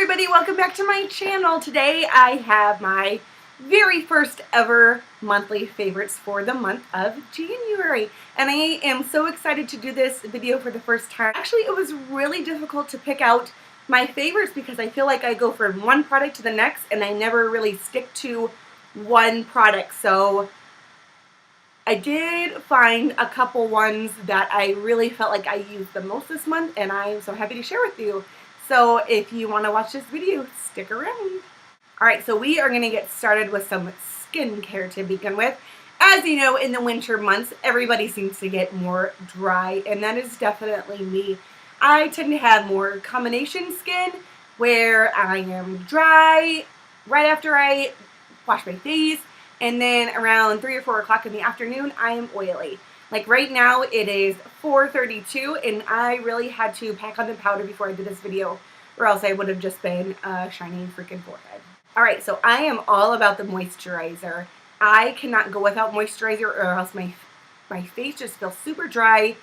everybody, welcome back to my channel. Today I have my very first ever monthly favorites for the month of January, and I am so excited to do this video for the first time. Actually, it was really difficult to pick out my favorites because I feel like I go from one product to the next and I never really stick to one product. So I did find a couple ones that I really felt like I used the most this month, and I'm so happy to share with you. So if you want to watch this video, stick around. Alright, so we are going to get started with some skincare to begin with. As you know, in the winter months, everybody seems to get more dry, and that is definitely me. I tend to have more combination skin where I am dry right after I wash my face, and then around 3 or 4 o'clock in the afternoon, I am oily. Like right now, it is 4:32, and I really had to pack on the powder before I did this video, or else I would have just been a shiny freaking forehead. Alright, so I am all about the moisturizer. I cannot go without moisturizer, or else my face just feels super dry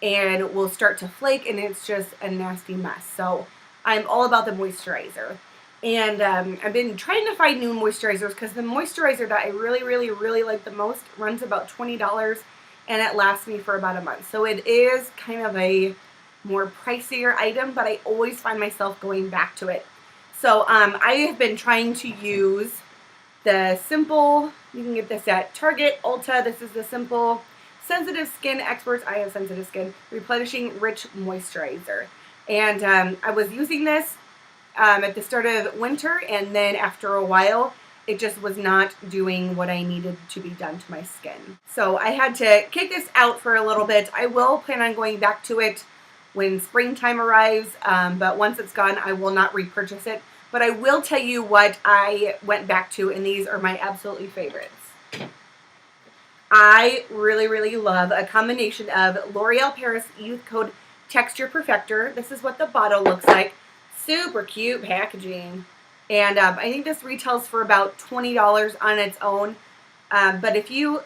and will start to flake, and it's just a nasty mess. So I'm all about the moisturizer. And I've been trying to find new moisturizers because the moisturizer that I really like the most runs about $20, and it lasts me for about a month. So it is kind of a more pricier item, but I always find myself going back to it. So I have been trying to use the Simple, you can get this at Target, Ulta. This is the Simple Sensitive Skin Experts, I have sensitive skin, Replenishing Rich Moisturizer. And I was using this at the start of winter, and then after a while, it just was not doing what I needed to be done to my skin. So I had to kick this out for a little bit. I will plan on going back to it when springtime arrives, but once it's gone, I will not repurchase it. But I will tell you what I went back to, and these are my absolutely favorites. I really love a combination of L'Oreal Paris Youth Code Texture Perfector. This is what the bottle looks like. Super cute packaging. And I think this retails for about $20 on its own. But if you,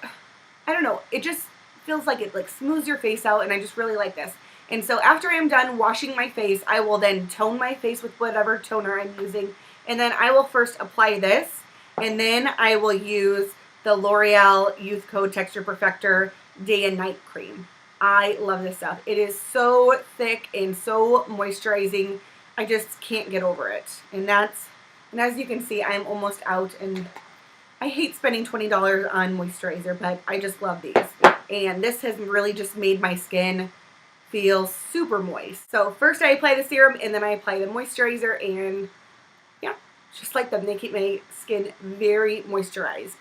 I don't know, it just feels like it like smooths your face out, and I just really like this. And so after I'm done washing my face, I will then tone my face with whatever toner I'm using. And then I will first apply this, and then I will use the L'Oreal Youth Code Texture Perfector Day and Night Cream. I love this stuff. It is so thick and so moisturizing. I just can't get over it. And as you can see, I'm almost out, and I hate spending $20 on moisturizer, but I just love these. And this has really just made my skin feel super moist. So first I apply the serum, and then I apply the moisturizer, and yeah, just like them, they keep my skin very moisturized.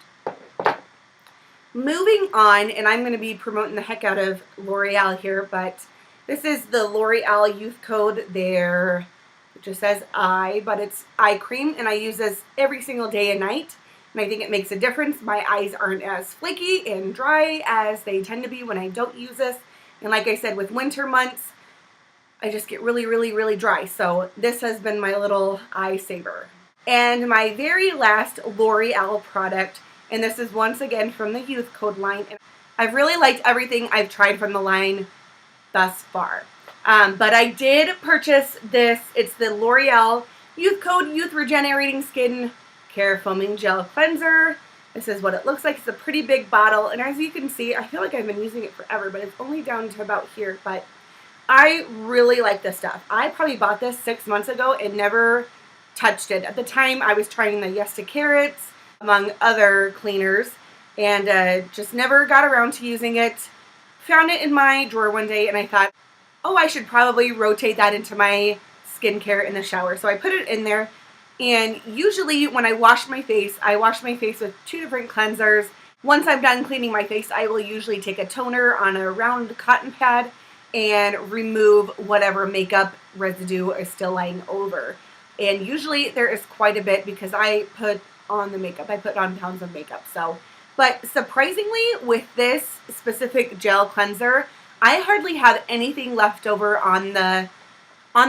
Moving on, and I'm going to be promoting the heck out of L'Oreal here, but this is the L'Oreal Youth Code. It just says eye, but it's eye cream, and I use this every single day and night, and I think it makes a difference. My eyes aren't as flaky and dry as they tend to be when I don't use this. And like I said, with winter months, I just get really dry. So this has been my little eye saver. And my very last L'Oreal product, and this is once again from the Youth Code line. And I've really liked everything I've tried from the line thus far. But I did purchase this. It's the L'Oreal Youth Code Youth Rejuvenating Skin Care Foaming Gel Cleanser. This is what it looks like. It's a pretty big bottle, and as you can see, I feel like I've been using it forever, but it's only down to about here. But I really like this stuff. I probably bought this 6 months ago and never touched it. At the time, I was trying the Yes to Carrots, among other cleaners, and just never got around to using it. Found it in my drawer one day, and I thought, oh, I should probably rotate that into my skincare in the shower. So I put it in there. And usually when I wash my face with 2 different cleansers. Once I'm done cleaning my face, I will usually take a toner on a round cotton pad and remove whatever makeup residue is still lying over. And usually there is quite a bit because I put on the makeup. I put on pounds of makeup. But surprisingly, with this specific gel cleanser, I hardly have anything left over on the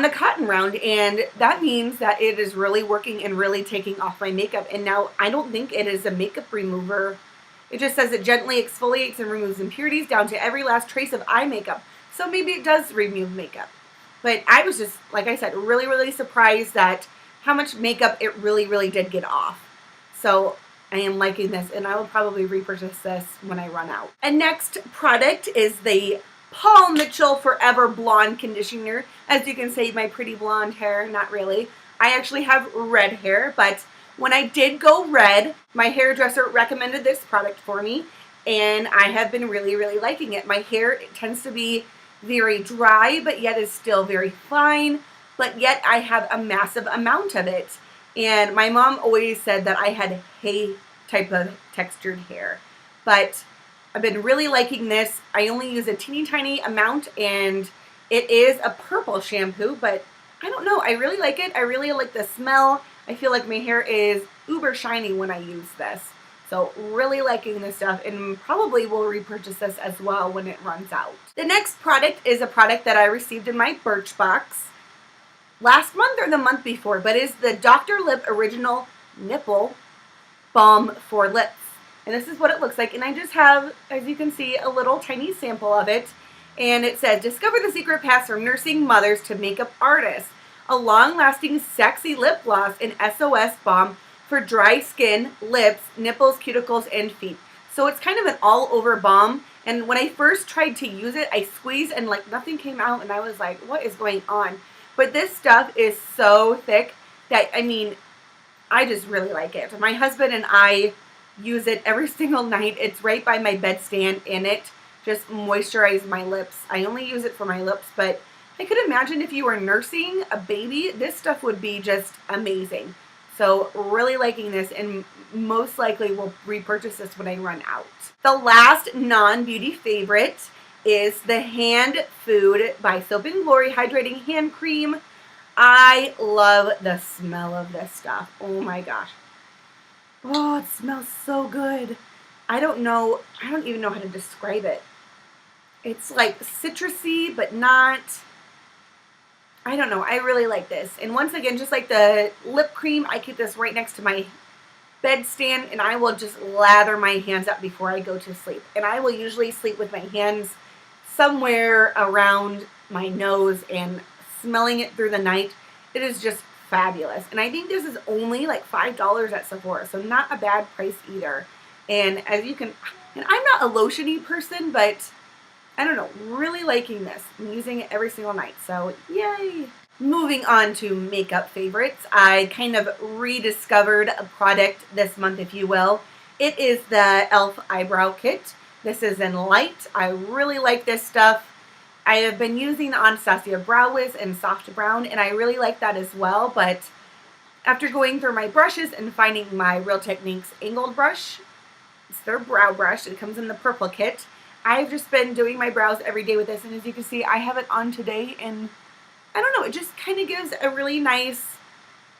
cotton round, and that means that it is really working and really taking off my makeup. And now I don't think it is a makeup remover. It just says it gently exfoliates and removes impurities down to every last trace of eye makeup. So maybe it does remove makeup. But I was just, like I said, really surprised that how much makeup it really did get off. So I am liking this, and I will probably repurchase this when I run out. And next product is the Paul Mitchell Forever Blonde Conditioner. As you can see, my pretty blonde hair, not really. I actually have red hair, but when I did go red, my hairdresser recommended this product for me, and I have been really liking it. My hair, it tends to be very dry, but yet is still very fine, but yet I have a massive amount of it. And my mom always said that I had hay type of textured hair, but I've been really liking this. I only use a teeny tiny amount, and it is a purple shampoo, but I don't know, I really like it. I really like the smell. I feel like my hair is uber shiny when I use this. So really liking this stuff, and probably will repurchase this as well when it runs out. The next product is a product that I received in my Birchbox last month or the month before, but is the Dr.Lipp Original Nipple Balm for Lips. And this is what it looks like, and I just have, as you can see, a little tiny sample of it. And it says, discover the secret paths from nursing mothers to makeup artists. A long-lasting, sexy lip gloss and SOS balm for dry skin, lips, nipples, cuticles, and feet. So it's kind of an all-over balm. And when I first tried to use it, I squeezed and like nothing came out, and I was like, what is going on? But this stuff is so thick that, I mean, I just really like it. My husband and I use it every single night. It's right by my bedstand, and it just moisturizes my lips. I only use it for my lips, but I could imagine if you were nursing a baby, this stuff would be just amazing. So really liking this, and most likely will repurchase this when I run out. The last non-beauty favorite is the Hand Food by Soap & Glory Hydrating Hand Cream. I love the smell of this stuff. Oh my gosh. Oh, it smells so good. I don't even know how to describe it. It's like citrusy, but not, I don't know. I really like this. And once again, just like the lip cream, I keep this right next to my bedstand, and I will just lather my hands up before I go to sleep. And I will usually sleep with my hands somewhere around my nose and smelling it through the night. It is just fabulous. And I think this is only like $5 at Sephora, so not a bad price either. And as you can, and I'm not a lotiony person, but I don't know, really liking this. I'm using it every single night, so yay! Moving on to makeup favorites, I kind of rediscovered a product this month, if you will. It is the E.L.F. Eyebrow Kit. This is in light. I really like this stuff. I have been using the Anastasia Brow Wiz in soft brown, and I really like that as well, but after going through my brushes and finding my Real Techniques angled brush, it's their brow brush, it comes in the purple kit. I've just been doing my brows every day with this, and as you can see, I have it on today, and I don't know, it just kind of gives a really nice,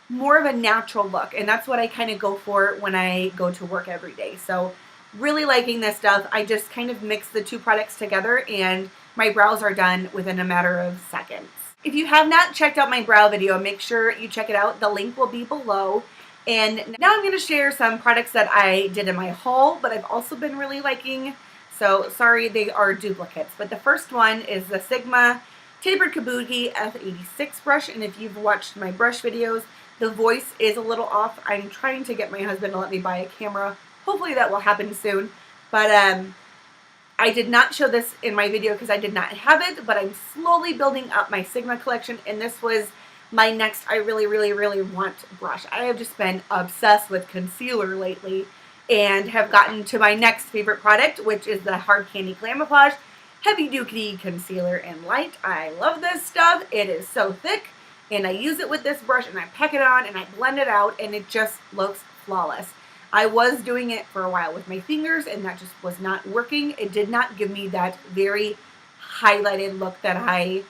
more of a natural look, and that's what I kind of go for when I go to work every day. So really liking this stuff. I just kind of mix the two products together, and my brows are done within a matter of seconds. If you have not checked out my brow video, make sure you check it out. The link will be below. And now I'm going to share some products that I did in my haul, but I've also been really liking. So sorry, they are duplicates. But the first one is the Sigma Tapered Kabuki F86 brush. And if you've watched my brush videos, the voice is a little off. I'm trying to get my husband to let me buy a camera. Hopefully that will happen soon. But I did not show this in my video because I did not have it, but I'm slowly building up my Sigma collection, and this was my next I really want brush. I have just been obsessed with concealer lately and have gotten to my next favorite product, which is the Hard Candy Glamoflauge Heavy Duty Concealer in Light. I love this stuff. It is so thick, and I use it with this brush, and I pack it on, and I blend it out, and it just looks flawless. I was doing it for a while with my fingers, and that just was not working. It did not give me that very highlighted look that I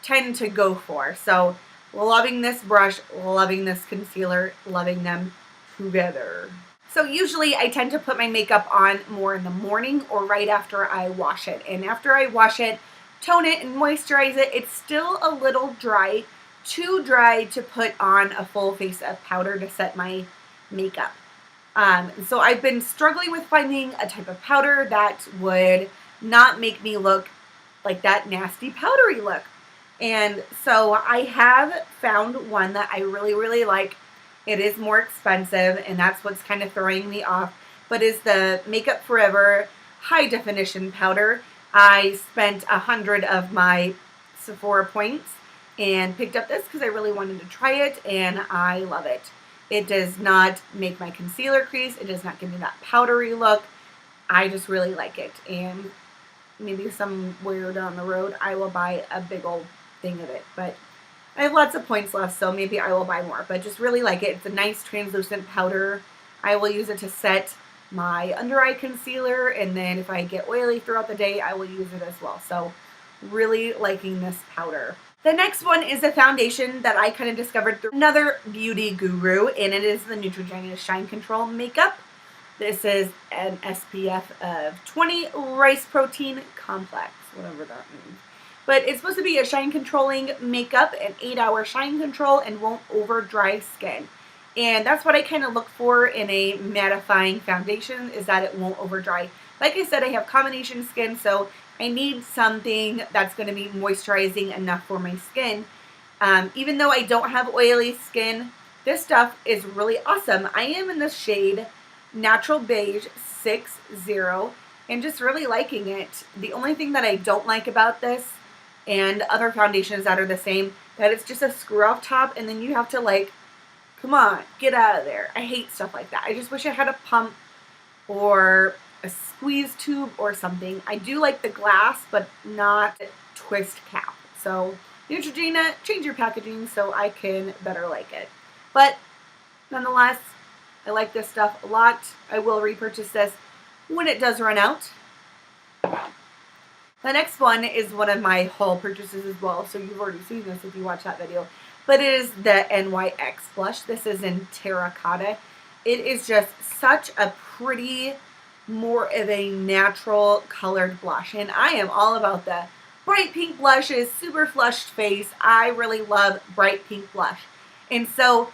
tend to go for. So loving this brush, loving this concealer, loving them together. So usually I tend to put my makeup on more in the morning or right after I wash it. And after I wash it, tone it and moisturize it, it's still a little dry, too dry to put on a full face of powder to set my makeup. So I've been struggling with finding a type of powder that would not make me look like that nasty powdery look. And so I have found one that I really like It is more expensive, and that's what's kind of throwing me off, but is the Makeup Forever High Definition Powder. I spent 100 of my Sephora points and picked up this because I really wanted to try it, and I love it. It does not make my concealer crease. It does not give me that powdery look. I just really like it, and maybe somewhere down the road I will buy a big old thing of it, but I have lots of points left, so maybe I will buy more, but just really like it. It's a nice translucent powder. I will use it to set my under eye concealer, and then if I get oily throughout the day, I will use it as well. So really liking this powder. The next one is a foundation that I kind of discovered through another beauty guru, and it is the Neutrogena Shine Control Makeup. This is an SPF of 20 rice protein complex, whatever that means. But it's supposed to be a shine controlling makeup, an 8-hour shine control, and won't over dry skin. And that's what I kind of look for in a mattifying foundation, is that it won't over dry. Like I said, I have combination skin, so I need something that's going to be moisturizing enough for my skin. Even though I don't have oily skin, this stuff is really awesome. I am in the shade Natural Beige 60 and just really liking it. The only thing that I don't like about this and other foundations that are the same, that it's just a screw off top and then you have to like, come on, get out of there. I hate stuff like that. I just wish I had a pump or a squeeze tube or something. I do like the glass, but not a twist cap. So Neutrogena, change your packaging so I can better like it. But nonetheless, I like this stuff a lot. I will repurchase this when it does run out. The next one is one of my haul purchases as well, so you've already seen this if you watch that video. But it is the NYX blush. This is in Terra Cotta. It is just such a pretty, more of a natural colored blush. And I am all about the bright pink blushes, super flushed face. I really love bright pink blush. And so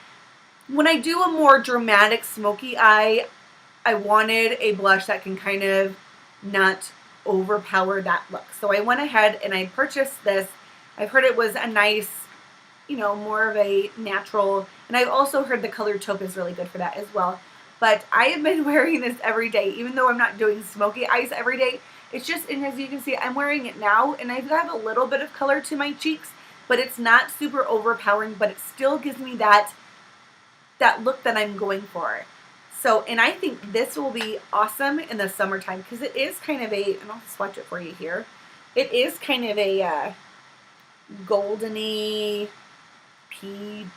when I do a more dramatic smoky eye, I wanted a blush that can kind of not overpower that look. So I went ahead and I purchased this. I've heard it was a nice, you know, more of a natural, and I've also heard the color taupe is really good for that as well. But I have been wearing this every day, even though I'm not doing smoky eyes every day. It's just, and as you can see, I'm wearing it now, and I've got a little bit of color to my cheeks, but it's not super overpowering, but it still gives me that look that I'm going for. So, and I think this will be awesome in the summertime because it is kind of a, and I'll swatch it for you here. It is kind of a goldeny peach.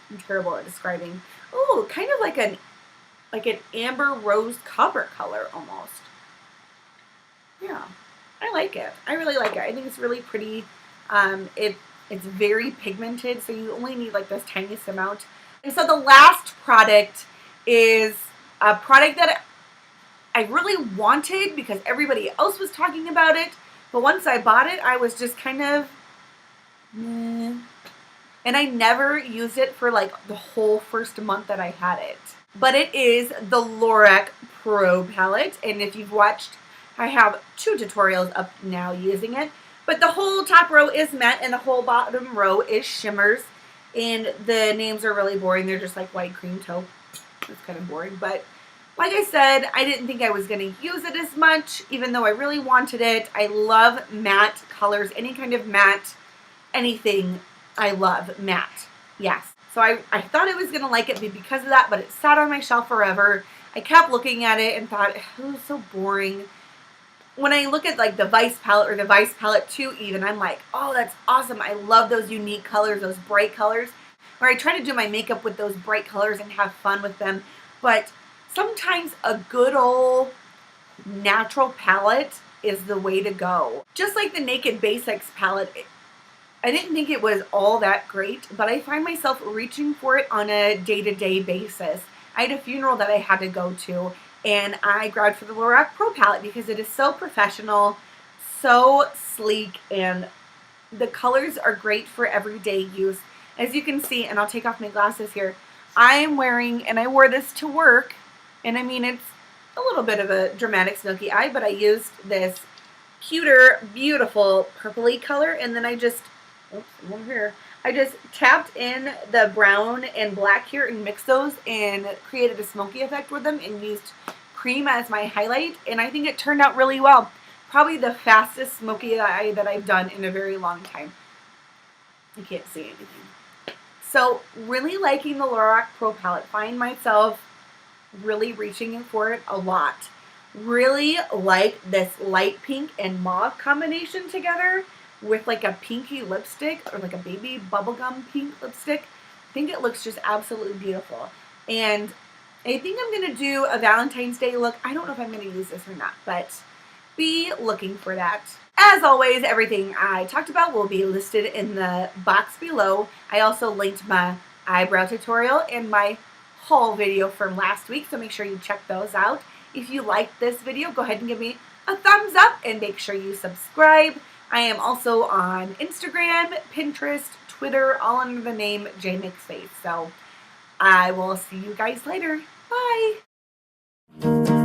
I'm terrible at describing. Oh, kind of like an amber rose copper color almost. Yeah, I like it. I really like it. I think it's really pretty. It's very pigmented, so you only need like this tiniest amount. And so the last product is a product that I really wanted because everybody else was talking about it. But once I bought it, I was just kind of, meh. And I never used it for like the whole first month that I had it. But it is the Lorac Pro Palette. And if you've watched, I have 2 tutorials up now using it. But the whole top row is matte and the whole bottom row is shimmers. And the names are really boring. They're just like white cream taupe. It's kind of boring. But like I said, I didn't think I was going to use it as much, even though I really wanted it. I love matte colors. Any kind of matte, anything, I love matte. Yes. So I thought I was going to like it because of that, but it sat on my shelf forever. I kept looking at it and thought, it was so boring. When I look at like the Vice palette or the Vice palette 2 even, I'm like, oh, that's awesome. I love those unique colors, those bright colors. Where I try to do my makeup with those bright colors and have fun with them. But sometimes a good old natural palette is the way to go. Just like the Naked Basics palette, I didn't think it was all that great, but I find myself reaching for it on a day-to-day basis. I had a funeral that I had to go to, and I grabbed for the Lorac Pro Palette because it is so professional, so sleek, and the colors are great for everyday use. As you can see, and I'll take off my glasses here, I am wearing, and I wore this to work, and I mean, it's a little bit of a dramatic smoky eye, but I used this cuter, beautiful purpley color, and then I just, oops, over here, I just tapped in the brown and black here and mixed those and created a smoky effect with them and used cream as my highlight, and I think it turned out really well. Probably the fastest smoky eye that I've done in a very long time. You can't see anything. So really liking the Lorac Pro Palette. Find myself really reaching in for it a lot. Really like this light pink and mauve combination together with like a pinky lipstick or like a baby bubblegum pink lipstick. I think it looks just absolutely beautiful. And I think I'm going to do a Valentine's Day look. I don't know if I'm going to use this or not, but be looking for that. As always, everything I talked about will be listed in the box below. I also linked my eyebrow tutorial and my haul video from last week, so make sure you check those out. If you liked this video, go ahead and give me a thumbs up and make sure you subscribe. I am also on Instagram, Pinterest, Twitter, all under the name JMixFace. So I will see you guys later. Bye!